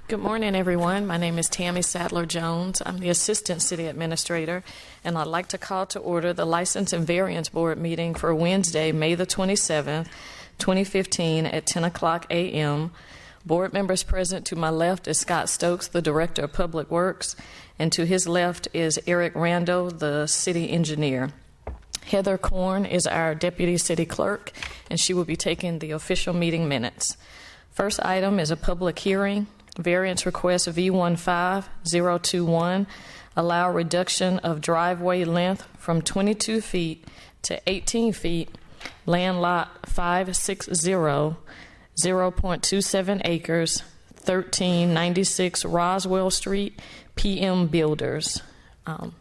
Good morning, everyone. My name is Tammy Sadler-Jones. I'm the Assistant City Administrator, and I'd like to call to order the License and Variance Board meeting for Wednesday, May the 27th, 2015 at 10 o'clock a.m. Board members present to my left is Scott Stokes, the Director of Public Works, and to his left is Eric Rando, the City Engineer. Heather Korn is our Deputy City Clerk, and she will be taking the official meeting minutes. First item is a public hearing. Variance request V15021, allow reduction of driveway length from 22 feet to 18 feet, land lot 560, 0.27 acres, 1396 Roswell Street, PM Builders. Can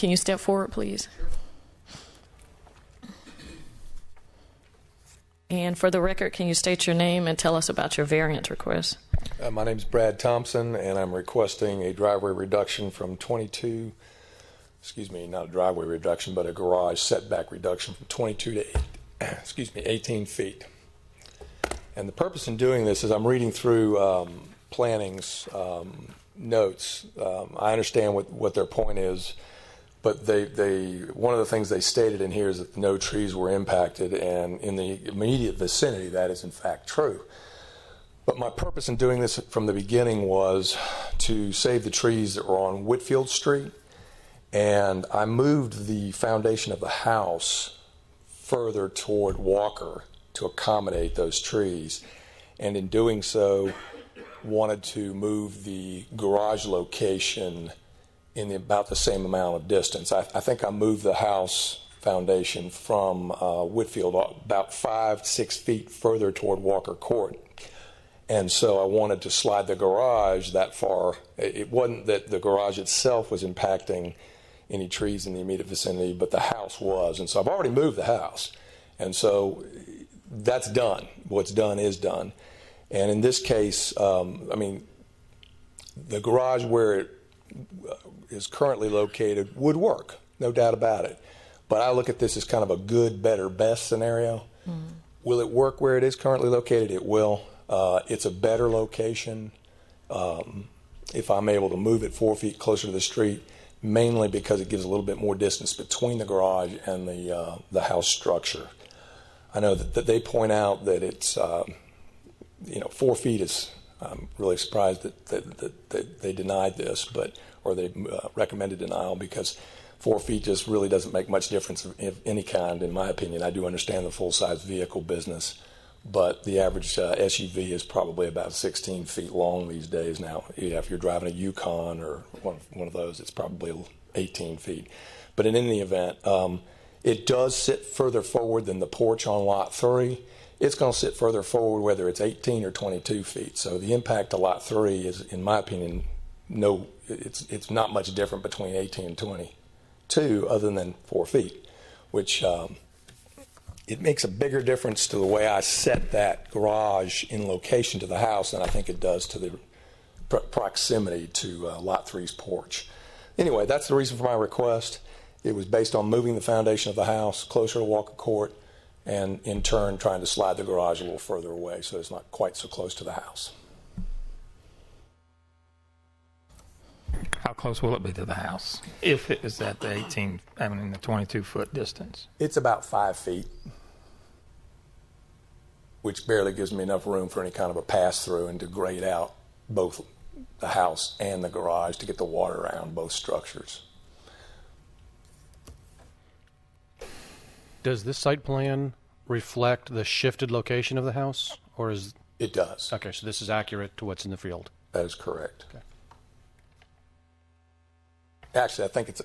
you step forward, please? And for the record, can you state your name and tell us about your variance request? My name is Brad Thompson, and I'm requesting a driveway reduction from 22, not a driveway reduction, but a garage setback reduction from 22 to 18 feet. And the purpose in doing this is I'm reading through planning's notes. I understand what their point is, but one of the things they stated in here is that no trees were impacted, and in the immediate vicinity, that is in fact true. But my purpose in doing this from the beginning was to save the trees that were on Whitfield Street, and I moved the foundation of the house further toward Walker to accommodate those trees, and in doing so, wanted to move the garage location in about the same amount of distance. I think I moved the house foundation from Whitfield about 5-6 feet further toward Walker Court. And so I wanted to slide the garage that far. It wasn't that the garage itself was impacting any trees in the immediate vicinity, but the house was. And so I've already moved the house. And so that's done. What's done is done. And in this case, the garage where it is currently located would work, no doubt about it. But I look at this as kind of a good, better, best scenario. Mm-hmm. Will it work where it is currently located? It will. It's a better location if I'm able to move it 4 feet closer to the street, mainly because it gives a little bit more distance between the garage and the house structure. I know that they point out that it's 4 feet is. I'm really surprised that they denied this, or they recommended denial, because 4 feet just really doesn't make much difference of any kind, in my opinion. I do understand the full-size vehicle business, but the average SUV is probably about 16 feet long these days now. If you're driving a Yukon or one of those, it's probably 18 feet. But in any event, it does sit further forward than the porch on Lot 3. It's going to sit further forward whether it's 18 or 22 feet. So the impact to Lot 3 is, in my opinion, it's not much different between 18 and 22 other than 4 feet, which it makes a bigger difference to the way I set that garage in location to the house than I think it does to the proximity to Lot 3's porch. Anyway, that's the reason for my request. It was based on moving the foundation of the house closer to Walker Court, and in turn trying to slide the garage a little further away so it's not quite so close to the house. How close will it be to the house if it is at the 22-foot distance? It's about 5 feet, which barely gives me enough room for any kind of a pass-through and to grade out both the house and the garage to get the water around both structures. Does this site plan reflect the shifted location of the house, or is it does? Okay, so this is accurate to what's in the field. That is correct. Okay. Actually, I think it's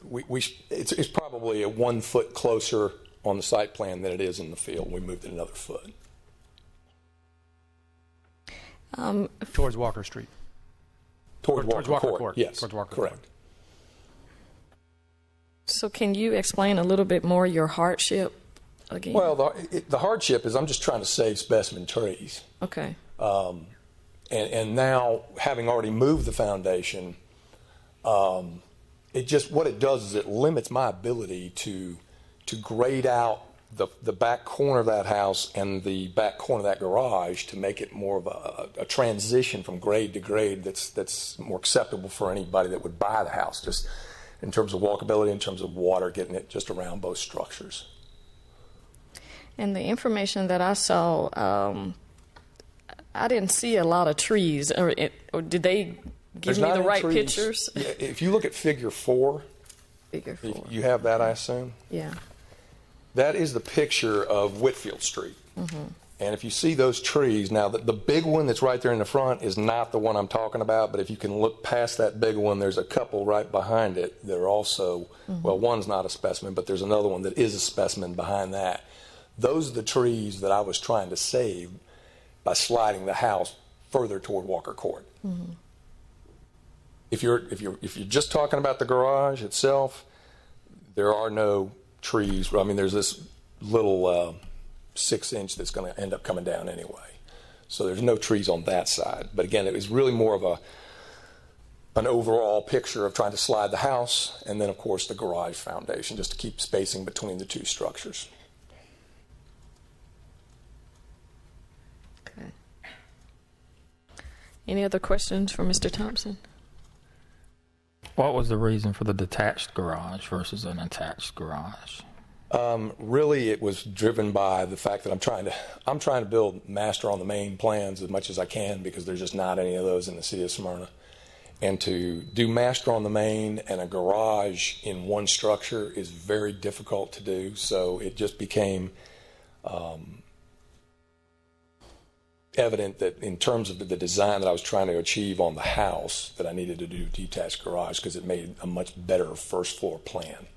probably a 1 foot closer on the site plan than it is in the field. We moved it another foot. Towards Walker Street. Towards Walker Court. Yes, towards Walker correct. Court. So can you explain a little bit more your hardship again? Well, the hardship is I'm just trying to save specimen trees. Okay. And now, having already moved the foundation, what it does is it limits my ability to grade out the back corner of that house and the back corner of that garage to make it more of a transition from grade to grade that's more acceptable for anybody that would buy the house, just in terms of walkability, in terms of water, getting it just around both structures. And the information that I saw, I didn't see a lot of trees, or did they give There's me not the any right trees. pictures? Yeah, if you look at Figure 4, Figure 4. you have that, I assume? Yeah. That is the picture of Whitfield Street. Mm-hmm. And if you see those trees, now the big one that's right there in the front is not the one I'm talking about, but if you can look past that big one, there's a couple right behind it that are also, well, one's not a specimen, but there's another one that is a specimen behind that. Those are the trees that I was trying to save by sliding the house further toward Walker Court. Mm-hmm. If you're just talking about the garage itself, there are no trees. I mean, there's this little 6-inch that's going to end up coming down anyway. So there's no trees on that side. But again, it was really more of an overall picture of trying to slide the house, and then of course the garage foundation, just to keep spacing between the two structures. Okay. Any other questions for Mr. Thompson? What was the reason for the detached garage versus an attached garage? Really, it was driven by the fact that I'm trying to build master on the main plans as much as I can, because there's just not any of those in the city of Smyrna. And to do master on the main and a garage in one structure is very difficult to do. So it just became evident that in terms of the design that I was trying to achieve on the house, that I needed to do detached garage because it made a much better first floor plan.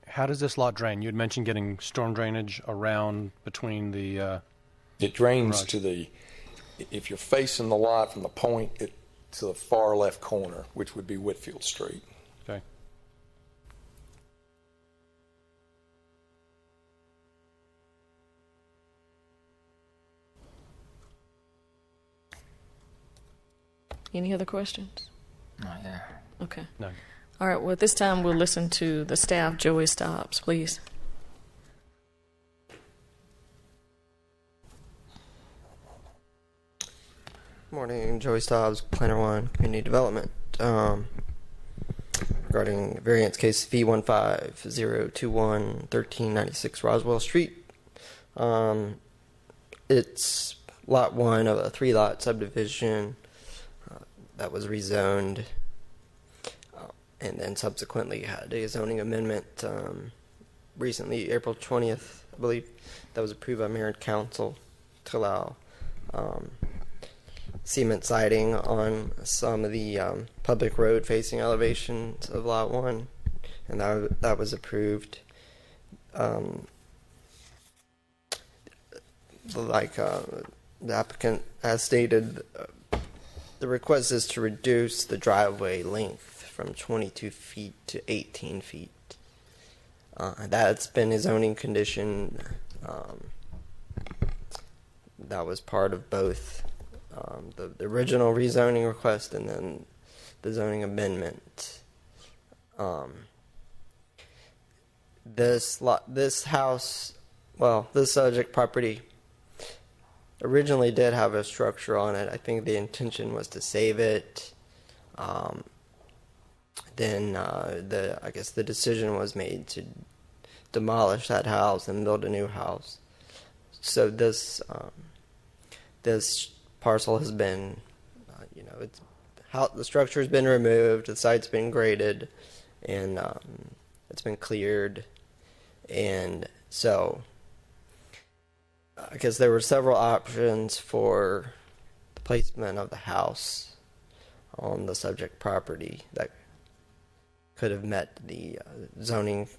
How does this lot drain? You had mentioned getting storm drainage around between the... It drains garage. to the, if you're facing the lot from the point, to the far left corner, which would be Whitfield Street. Okay. Any other questions? Not yet. Okay. No. All right. Well, at this time, we'll listen to the staff. Joey Stobbs, please. Morning, Joey Stobbs, Planner 1, Community Development. Regarding variance case V15021-1396 Roswell Street. It's lot 1 of a 3-lot subdivision that was rezoned, and then subsequently had a zoning amendment recently, April 20th, I believe, that was approved by Mayor and Council to allow cement siding on some of the public road facing elevations of lot 1, and that was approved. The applicant has stated, the request is to reduce the driveway length from 22 feet to 18 feet. That's been a zoning condition. That was part of both the original rezoning request and then the zoning amendment. This subject property originally did have a structure on it. I think the intention was to save it. Then I guess the decision was made to demolish that house and build a new house. So this parcel has been, the structure has been removed, the site's been graded, and it's been cleared, and so I guess there were several options for the placement of the house on the subject property that could have met the zoning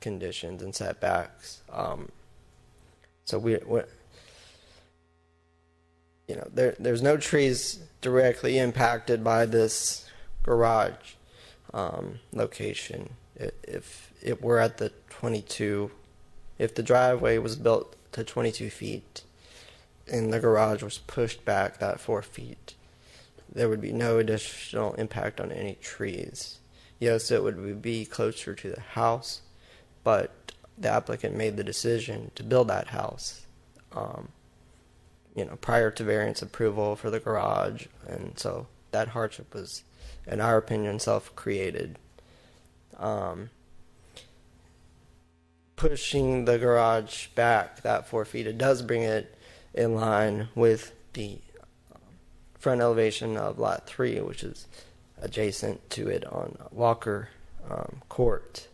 conditions and setbacks. So there's no trees directly impacted by this garage location. If it were at the 22, if the driveway was built to 22 feet and the garage was pushed back that 4 feet, there would be no additional impact on any trees. yes, it would be closer to the house, but the applicant made the decision to build that house, prior to variance approval for the garage, and so that hardship was, in our opinion, self-created. Pushing the garage back that 4 feet, it does bring it in line with the front elevation of Lot 3, which is adjacent to it on Walker Court,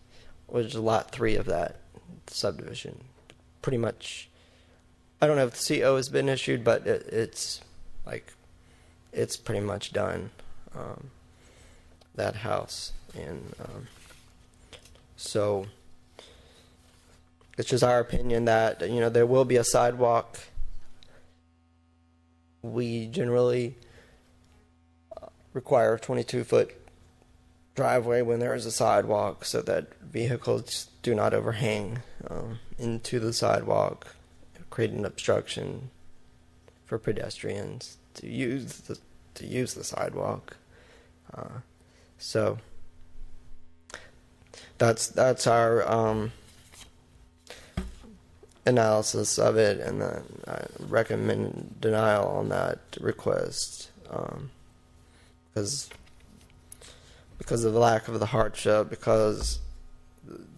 which is Lot 3 of that subdivision. Pretty much, I don't know if the CO has been issued, but it's pretty much done, that house. And so it's just our opinion that, there will be a sidewalk. We generally require a 22-foot driveway when there is a sidewalk so that vehicles do not overhang into the sidewalk, create an obstruction for pedestrians to use the sidewalk. So that's our analysis of it, and then I recommend denial on that request, because of the lack of the hardship, because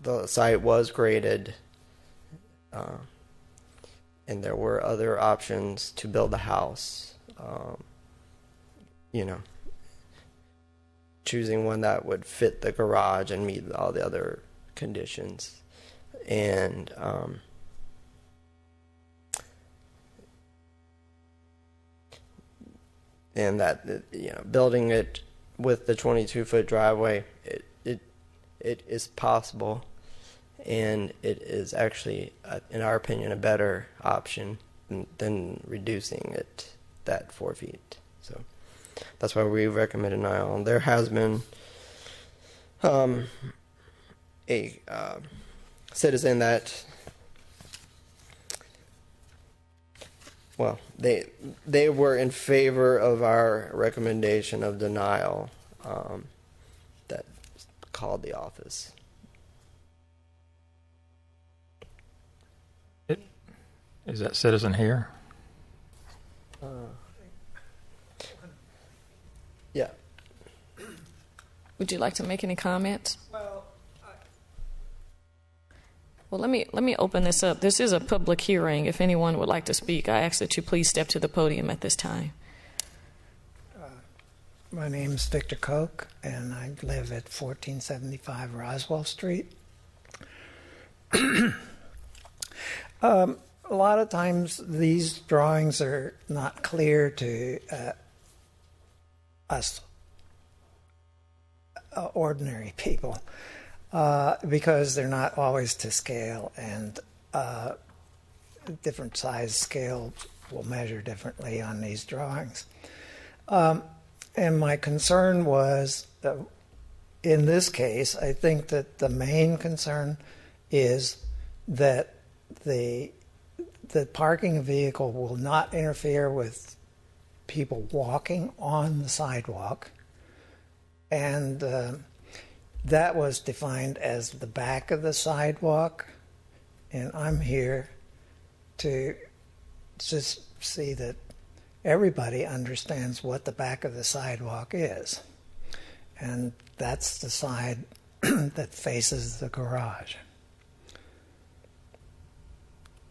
the site was graded, and there were other options to build a house. Choosing one that would fit the garage and meet all the other conditions, and that building it with the 22-foot driveway, it is possible, and it is actually, in our opinion, a better option than reducing it that 4 feet. So that's why we recommend denial. There has been a citizen that, well, they were in favor of our recommendation of denial, that called the office. Is that citizen here? Yeah. Would you like to make any comments? Well, let me open this up. This is a public hearing. If anyone would like to speak, I ask that you please step to the podium at this time. My name is Victor Koch, and I live at 1475 Roswell Street. A lot of times these drawings are not clear to us ordinary people, because they're not always to scale, and different size scale will measure differently on these drawings. And my concern was, in this case, I think that the main concern is that the parking vehicle will not interfere with people walking on the sidewalk, and that was defined as the back of the sidewalk, and I'm here to just see that everybody understands what the back of the sidewalk is, and that's the side that faces the garage,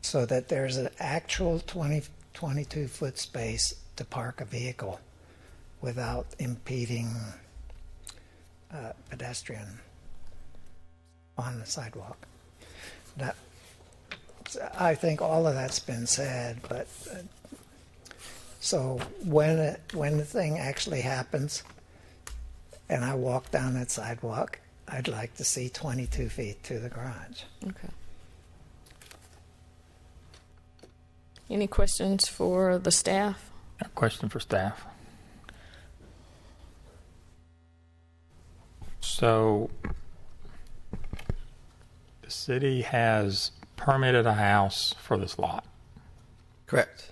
so that there's an actual 22-foot space to park a vehicle without impeding pedestrian on the sidewalk. That, I think all of that's been said, but so when the thing actually happens and I walk down that sidewalk, I'd like to see 22 feet to the garage. Okay. Any questions for the staff? A question for staff. So the city has permitted a house for this lot. Correct.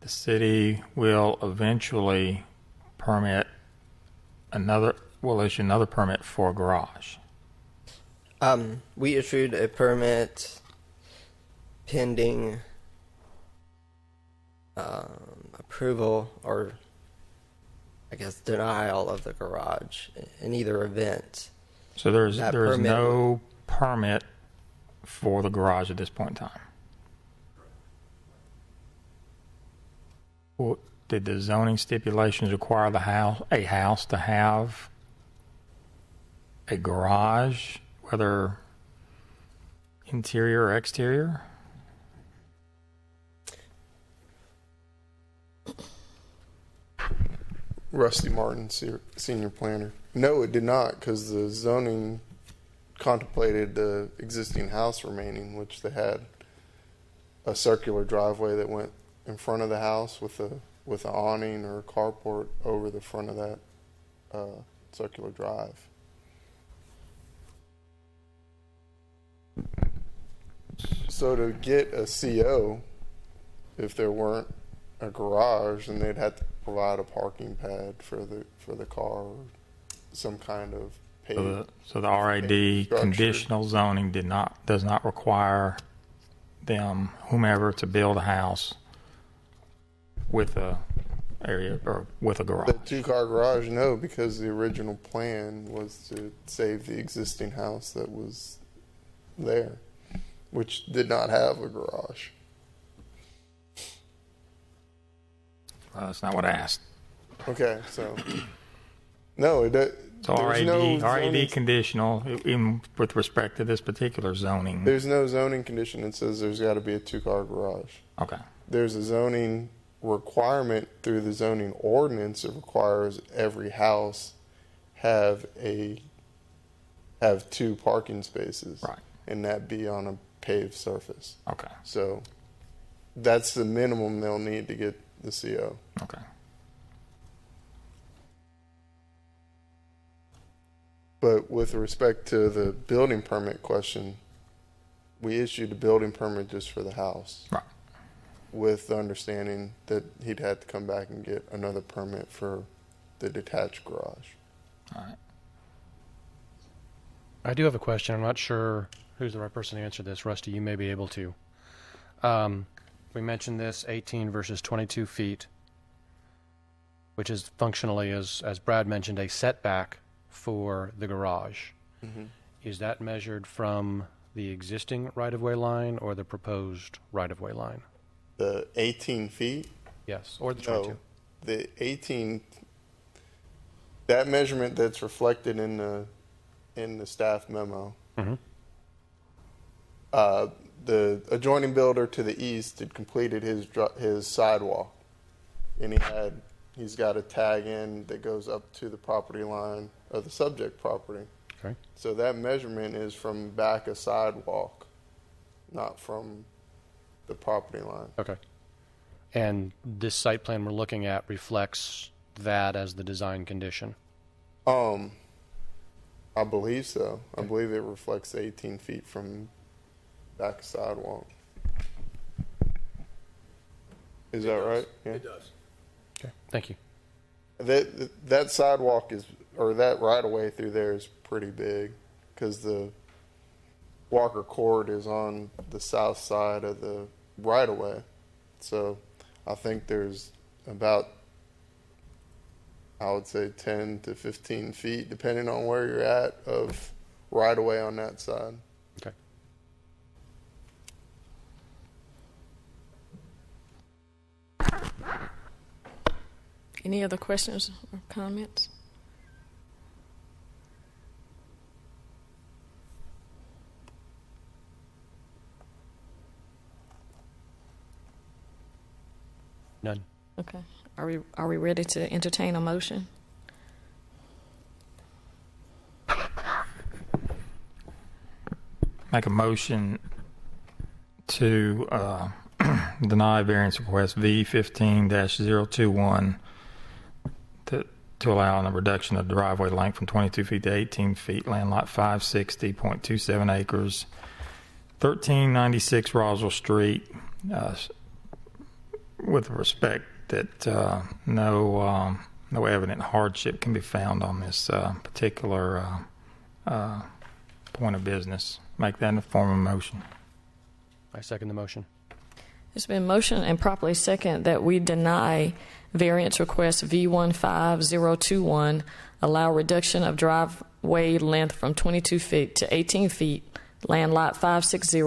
The city will eventually permit will issue another permit for a garage? We issued a permit pending approval, or I guess denial of the garage in either event. So there is That no permit for the garage at this point in time. Well, did the zoning stipulations require a house to have a garage, whether interior or exterior? Rusty Martin, senior planner. No, it did not, because the zoning contemplated the existing house remaining, which they had a circular driveway that went in front of the house with an awning or a carport over the front of that circular drive. So to get a CO, if there weren't a garage, then they'd have to provide a parking pad for the car, or some kind of paved. So the RAD structure. conditional zoning does not require them, whomever, to build a house with a area or with a garage. The two-car garage, no, because the original plan was to save the existing house that was there, which did not have a garage. Well, that's not what I asked. Okay, so no, So RAD conditional, even with respect to this particular zoning. there's no zoning condition that says there's got to be a two-car garage. Okay. There's a zoning requirement through the zoning ordinance that requires every house have two parking spaces, Right. and that be on a paved surface. Okay. So that's the minimum they'll need to get the CO. Okay. But with respect to the building permit question, we issued a building permit just for the house, Right. with the understanding that he'd have to come back and get another permit for the detached garage. All right. I do have a question. I'm not sure who's the right person to answer this. Rusty, you may be able to. We mentioned this 18 versus 22 feet, which is functionally, as Brad mentioned, a setback for the garage. Mhm. Is that measured from the existing right-of-way line or the proposed right-of-way line? The 18 feet? Yes, or the 22. No, the 18, that measurement that's reflected in the staff memo. Mhm. The adjoining builder to the east had completed his sidewalk, and he's got a tag in that goes up to the property line of the subject property. Okay. So that measurement is from back a sidewalk, not from the property line. Okay. And this site plan we're looking at reflects that as the design condition? I believe so. I believe it reflects 18 feet from back a sidewalk. Is that right? Yeah. It does. Okay, thank you. That sidewalk or that right of way through there is pretty big, because the Walker Court is on the south side of the right of way. So I think there's about, I would say, 10 to 15 feet, depending on where you're at, of right of way on that side. Okay. Any other questions or comments? None. Okay. Are we ready to entertain a motion? Make a motion to deny variance request V15-021 to allow a reduction of driveway length from 22 feet to 18 feet, land lot 560.27 acres, 1396 Roswell Street, with respect that no no evident hardship can be found on this particular point of business. Make that in the form of a motion. I second the motion. It's been motioned and properly second that we deny variance request V15021, allow reduction of driveway length from 22 feet to 18 feet, land lot 560,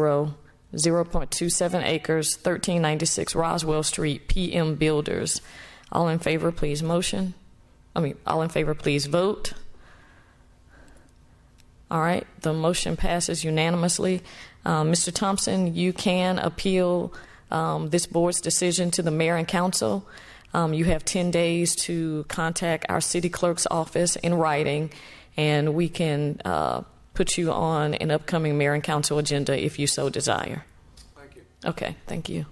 0.27 acres, 1396 Roswell Street, PM Builders. All in favor, please all in favor, please vote. All right, the motion passes unanimously. Mr. Thompson, you can appeal this board's decision to the mayor and council. You have 10 days to contact our city clerk's office in writing, and we can put you on an upcoming mayor and council agenda if you so desire. Thank you. Okay, thank you.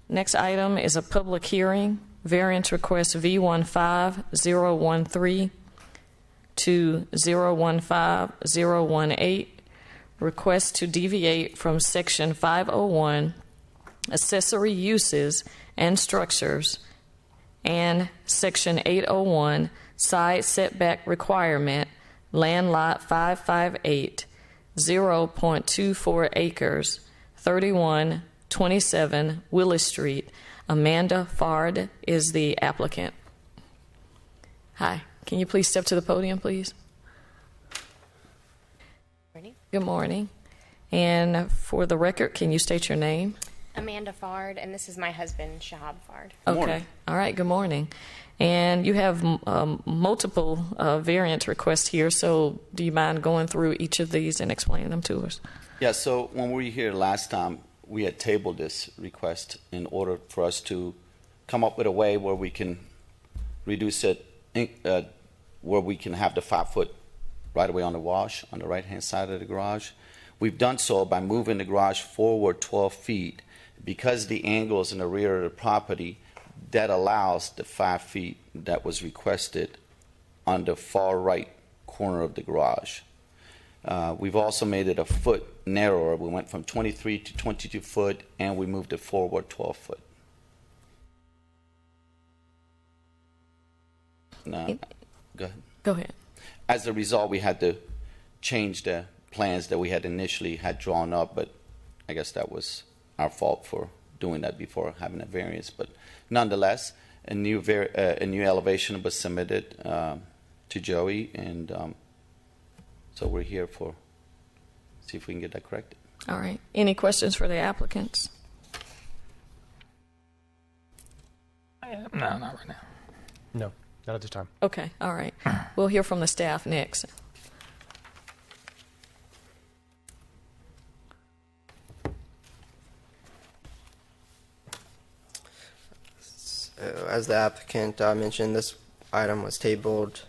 Next item is a public hearing, variance request V15013 to 015018, request to deviate from Section 501, accessory uses and structures, and Section 801, side setback requirement, land lot 558, 0.24 acres, 3127 Willis Street. Amanda Fard is the applicant. Hi, can you please step to the podium, please? Morning. Good morning. And for the record, can you state your name? Amanda Fard, and this is my husband, Shahab Fard. Okay. All right. Good morning. And you have multiple variance requests here, so do you mind going through each of these and explaining them to us? Yeah, so when we were here last time, we had tabled this request in order for us to come up with a way where we can reduce it, where we can have the 5-foot right away on the wash on the right-hand side of the garage. We've done so by moving the garage forward 12 feet. Because the angle is in the rear of the property, that allows the 5 feet that was requested on the far right corner of the garage. We've also made it a foot narrower. We went from 23 to 22 foot, and we moved it forward 12 foot. Now, go ahead. Go ahead. As a result, we had to change the plans that we had initially had drawn up, but I guess that was our fault for doing that before having a variance. But nonetheless, a new elevation was submitted to Joey, and so we're here for see if we can get that corrected. All right. Any questions for the applicants? No, not right now. No, not at this time. Okay. All right. We'll hear from the staff next. So, as the applicant mentioned, this item was tabled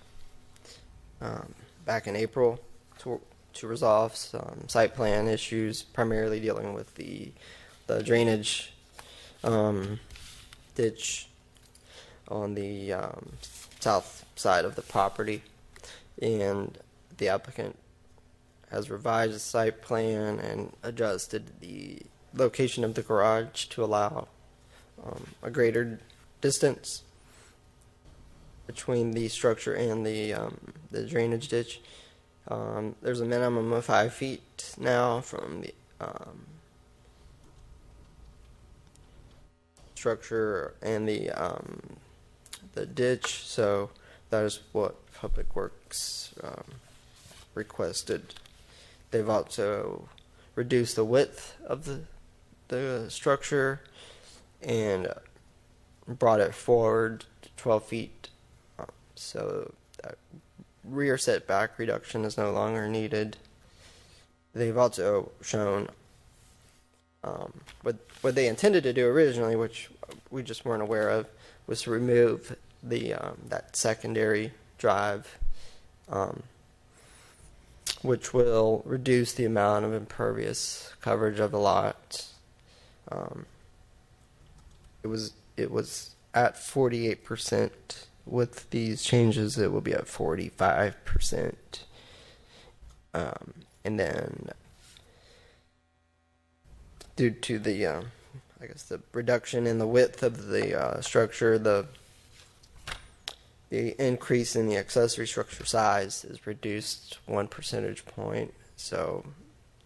back in April to resolve some site plan issues, primarily dealing with the drainage ditch on the south side of the property. And the applicant has revised the site plan and adjusted the location of the garage to allow a greater distance between the structure and the drainage ditch. There's a minimum of 5 feet now from the structure and the ditch, so that is what Public Works requested. They've also reduced the width of the structure and brought it forward 12 feet, so that rear setback reduction is no longer needed. They've also shown what they intended to do originally, which we just weren't aware of, was to remove the that secondary drive, which will reduce the amount of impervious coverage of the lot. It was at 48%. With these changes, it will be at 45%. And then, due to the I guess the reduction in the width of the structure, the increase in the accessory structure size is reduced 1 percentage point. So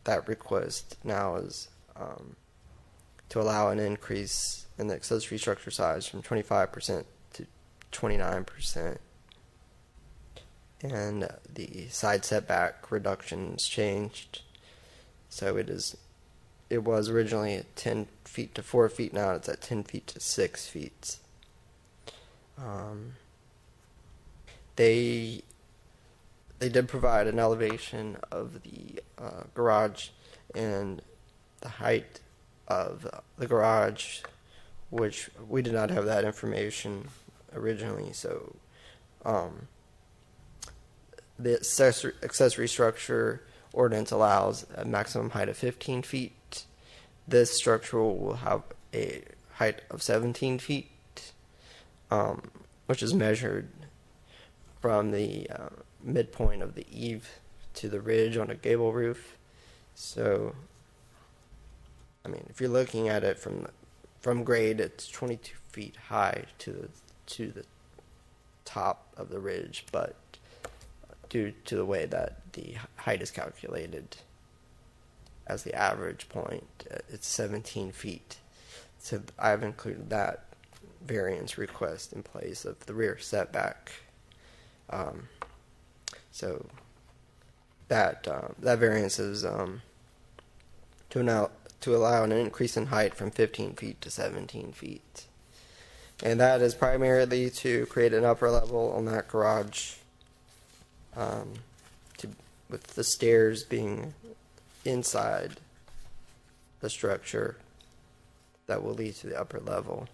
that request now is to allow an increase in the accessory structure size from 25% to 29%. And the side setback reductions changed. So it was originally at 10 feet to 4 feet. Now it's at 10 feet to 6 feet. They did provide an elevation of the garage and the height of the garage, which we did not have that information originally. So the accessory structure ordinance allows a maximum height of 15 feet. This structure will have a height of 17 feet, which is measured from the midpoint of the eave to the ridge on a gable roof. So, I mean, if you're looking at it from grade, it's 22 feet high to the top of the ridge, but due to the way that the height is calculated as the average point, it's 17 feet. So I've included that variance request in place of the rear setback. So that variance is to allow an increase in height from 15 feet to 17 feet. And that is primarily to create an upper level on that garage, with the stairs being inside the structure that will lead to the upper level.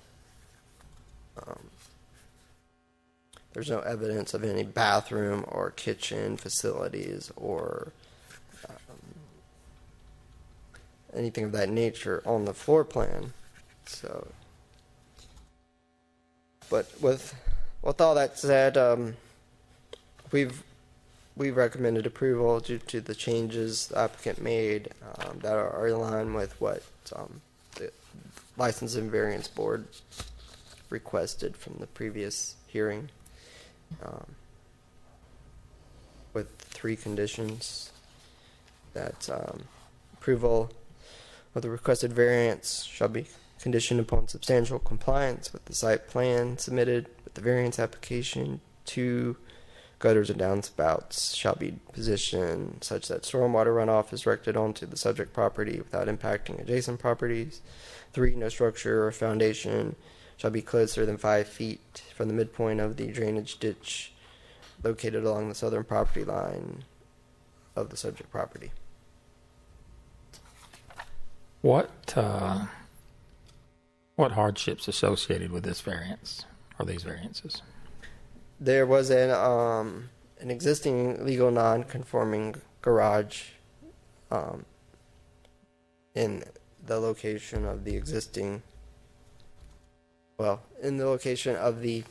There's no evidence of any bathroom or kitchen facilities or anything of that nature on the floor plan. So, but with all that said, we've recommended approval due to the changes the applicant made that are in line with what the License and Variance Board requested from the previous hearing, with 3 conditions. That approval of the requested variance shall be conditioned upon substantial compliance with the site plan submitted with the variance application. 2, gutters and downspouts shall be positioned such that stormwater runoff is directed onto the subject property without impacting adjacent properties. 3, no structure or foundation shall be closer than 5 feet from the midpoint of the drainage ditch located along the southern property line of the subject property. What hardships associated with this variance or these variances? There was an existing legal non-conforming garage in the location of the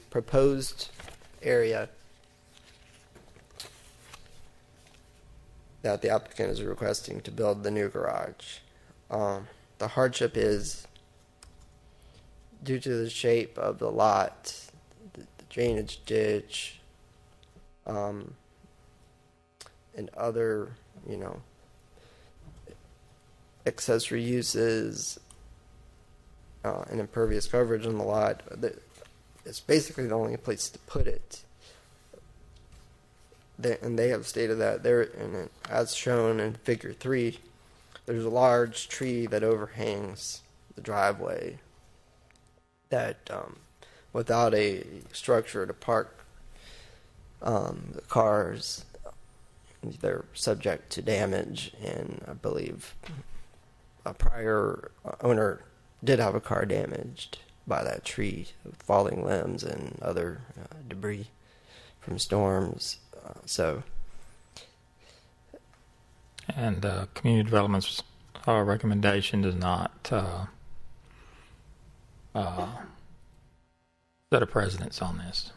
proposed area that the applicant is requesting to build the new garage. The hardship is due to the shape of the lot, the drainage ditch, and other, accessory uses, and impervious coverage on the lot. It's basically the only place to put it. And they have stated that as shown in Figure 3, there's a large tree that overhangs the driveway that, without a structure to park the cars, they're subject to damage. And I believe a prior owner did have a car damaged by that tree, with falling limbs and other debris from storms. And community development's recommendation does not set a precedence on this.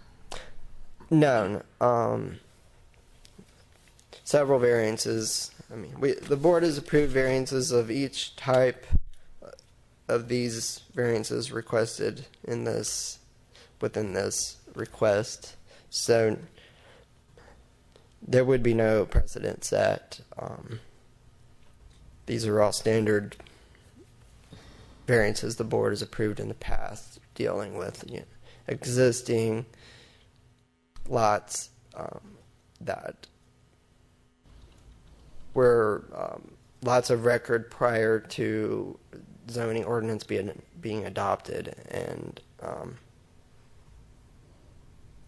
No. Several variances. The board has approved variances of each type of these variances requested within this request. So there would be no precedent set. These are all standard variances the board has approved in the past, dealing with existing lots that were lots of record prior to zoning ordinance being adopted, and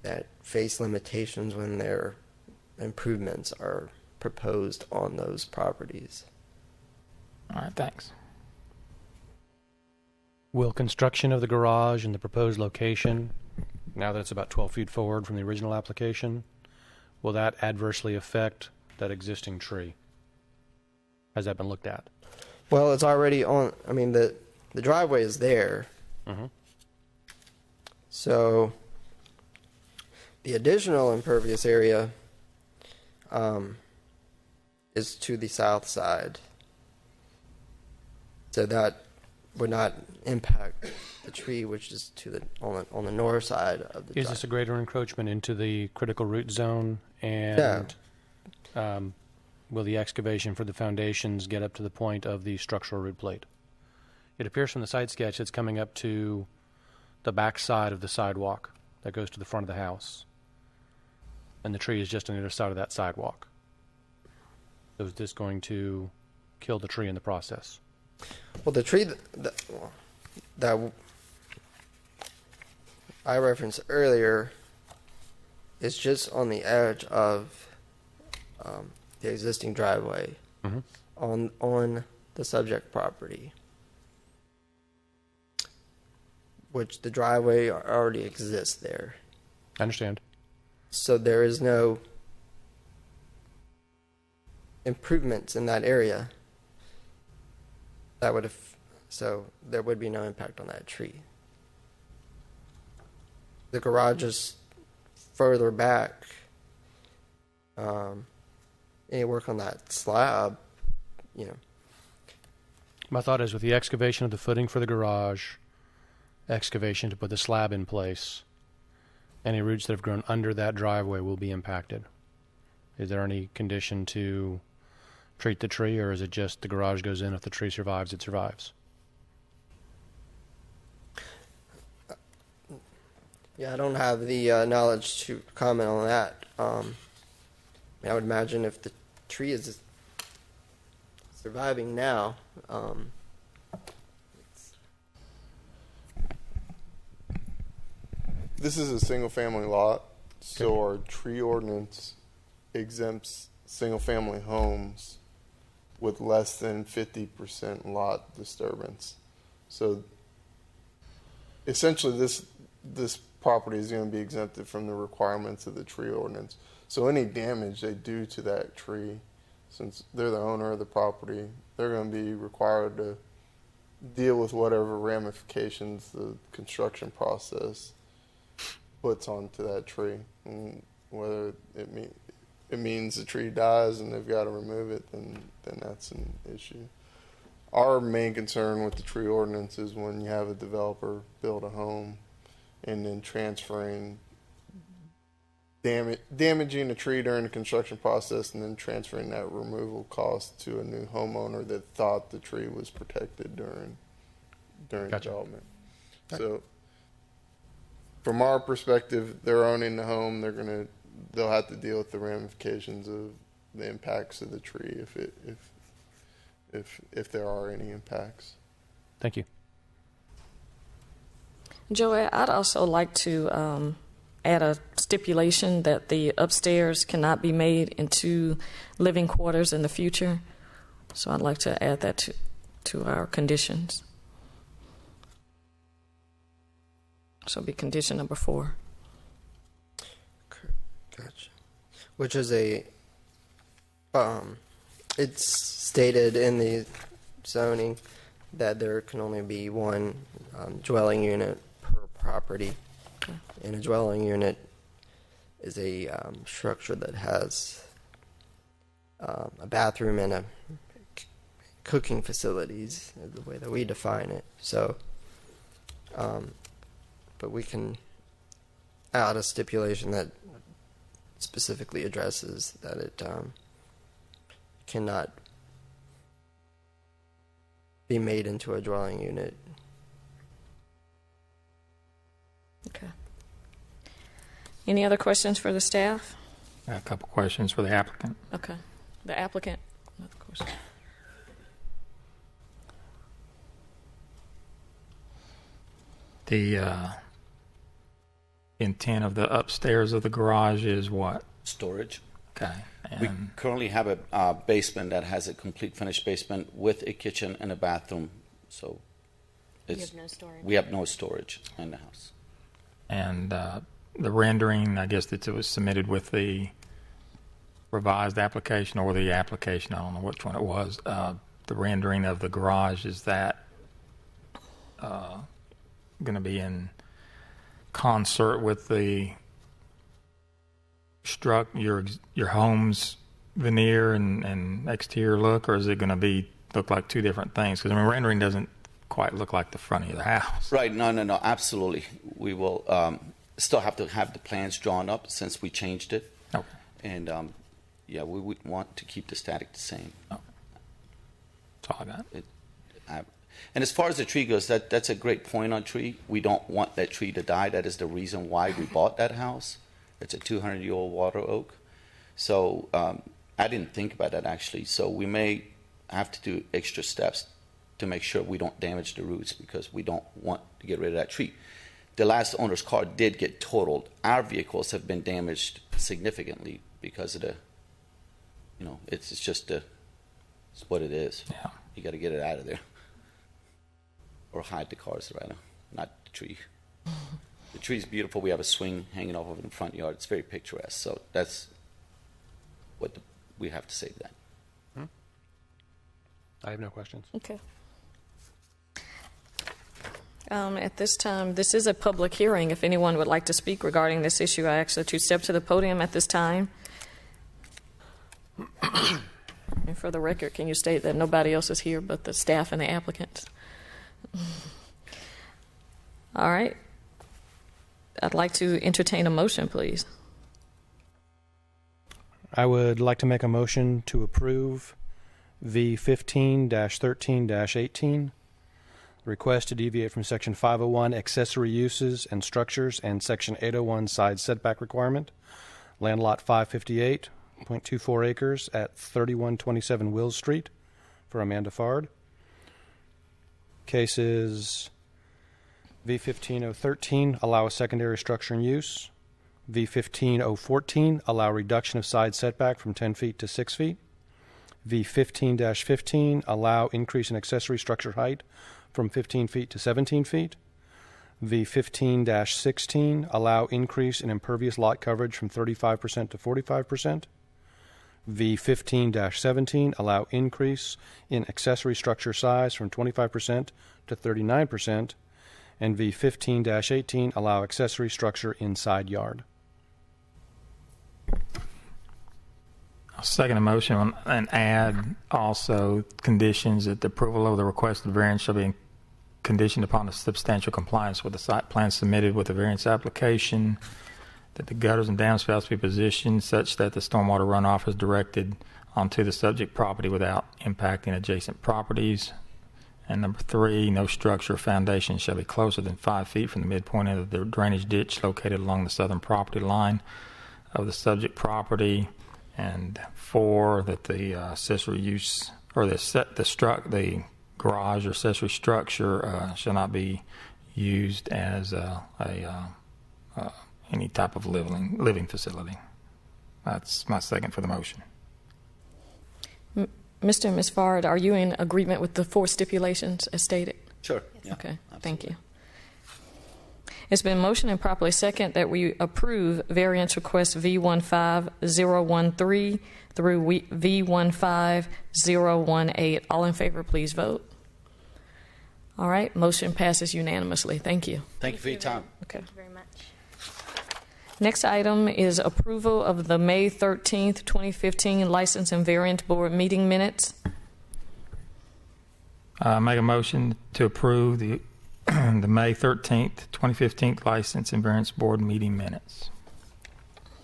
that face limitations when their improvements are proposed on those properties. All right, thanks. Will construction of the garage in the proposed location, now that it's about 12 feet forward from the original application, will that adversely affect that existing tree? Has that been looked at? Well, it's already on. I mean, the driveway is there. Mm-hmm. So the additional impervious area is to the south side. So that would not impact the tree, which is on the north side of the Is this a greater encroachment into the critical root zone? And will the excavation for the foundations get up to the point of the structural root plate? It appears from the site sketch it's coming up to the back side of the sidewalk that goes to the front of the house. And the tree is just on the other side of that sidewalk. So is this going to kill the tree in the process? Well, the tree that I referenced earlier is just on the edge of the existing driveway on the subject property, which the driveway already exists there. I understand. So there is no improvements in that area. So there would be no impact on that tree. The garage is further back. Any work on that slab, My thought is with the excavation of the footing for the garage, excavation to put the slab in place, any roots that have grown under that driveway will be impacted. Is there any condition to treat the tree, or is it just the garage goes in, if the tree survives, it survives? Yeah, I don't have the knowledge to comment on that. I would imagine if the tree is surviving now, This is a single-family lot, so our tree ordinance exempts single-family homes with less than 50% lot disturbance. So essentially, this property is going to be exempted from the requirements of the tree ordinance. So any damage they do to that tree, since they're the owner of the property, they're going to be required to deal with whatever ramifications the construction process puts onto that tree. And whether it means the tree dies and they've got to remove it, then that's an issue. Our main concern with the tree ordinance is when you have a developer build a home and then transferring damaging a tree during the construction process and then transferring that removal cost to a new homeowner that thought the tree was protected during Gotcha. development. Right. So from our perspective, they're owning the home. They'll have to deal with the ramifications of the impacts of the tree if there are any impacts. Thank you. Joey, I'd also like to add a stipulation that the upstairs cannot be made into living quarters in the future. So I'd like to add that to our conditions. So it'll be condition number 4. gotcha. Which is it's stated in the zoning that there can only be one dwelling unit per property. Okay. And a dwelling unit is a structure that has a bathroom and a cooking facilities, the way that we define it. So, but we can add a stipulation that specifically addresses that it cannot be made into a dwelling unit. Okay. Any other questions for the staff? I have a couple questions for the applicant. Okay. The applicant, of course. The intent of the upstairs of the garage is what? Storage. Okay. We And currently have a basement that has a complete finished basement with a kitchen and a bathroom. So You have no storage. we have no storage in the house. and the rendering, I guess that it was submitted with the revised application or the application, I don't know which one it was. The rendering of the garage, is that going to be in concert with the your home's veneer and exterior look, or is it going to be look like two different things? Because I mean, rendering doesn't quite look like the front of the house. Right. No. Absolutely. We will still have to have the plans drawn up since we changed it. Okay. And yeah, we would want to keep the static the same. Okay. That's all I got. And as far as the tree goes, that's a great point on tree. We don't want that tree to die. That is the reason why we bought that house. It's a 200-year-old water oak. So I didn't think about that actually. So we may have to do extra steps to make sure we don't damage the roots, because we don't want to get rid of that tree. The last owner's car did get totaled. Our vehicles have been damaged significantly because of it's just it's what it is. Yeah. You got to get it out of there. Or hide the cars, rather, not the tree. The tree's beautiful. We have a swing hanging off of it in the front yard. It's very picturesque. So that's what we have to say to that. I have no questions. Okay. At this time, this is a public hearing. If anyone would like to speak regarding this issue, I ask that you step to the podium at this time. And for the record, can you state that nobody else is here but the staff and the applicants? All right. I'd like to entertain a motion, please. I would like to make a motion to approve V15-13-18, request to deviate from Section 501 accessory uses and structures and Section 801 side setback requirement, land lot 558.24 acres at 3127 Wills Street, for Amanda Fard. Cases V15013, allow a secondary structure and use. V15014, allow reduction of side setback from 10 feet to 6 feet. V15-15, allow increase in accessory structure height from 15 feet to 17 feet. V15-16, allow increase in impervious lot coverage from 35% to 45%. V15-17, allow increase in accessory structure size from 25% to 39%. And V15-18, allow accessory structure inside yard. I'll second the motion and add also conditions that the approval of the requested variance shall be conditioned upon the substantial compliance with the site plan submitted with the variance application, that the gutters and downspouts be positioned such that the stormwater runoff is directed onto the subject property without impacting adjacent properties. And number 3, no structure or foundation shall be closer than 5 feet from the midpoint of the drainage ditch located along the southern property line of the subject property. And 4, that the accessory use or the garage or accessory structure shall not be used as any type of living facility. That's my second for the motion. Mr. and Ms. Fard, are you in agreement with the 4 stipulations as stated? Sure. Yeah, Okay, absolutely. thank you. It's been motioned and properly second that we approve variance request V15013 through V15018. All in favor, please vote. All right, motion passes unanimously. Thank you. Thank you for your time. Okay. Thank you very much. Next item is approval of the May 13th, 2015 License and Variance Board meeting minutes. Make a motion to approve the the May 13th, 2015 License and Variance Board meeting minutes.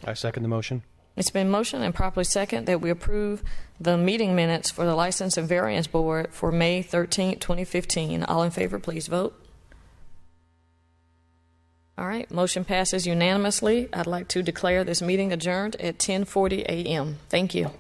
I second the motion. It's been motioned and properly second that we approve the meeting minutes for the License and Variance Board for May 13, 2015. All in favor, please vote. All right, motion passes unanimously. I'd like to declare this meeting adjourned at 10:40 a.m. Thank you.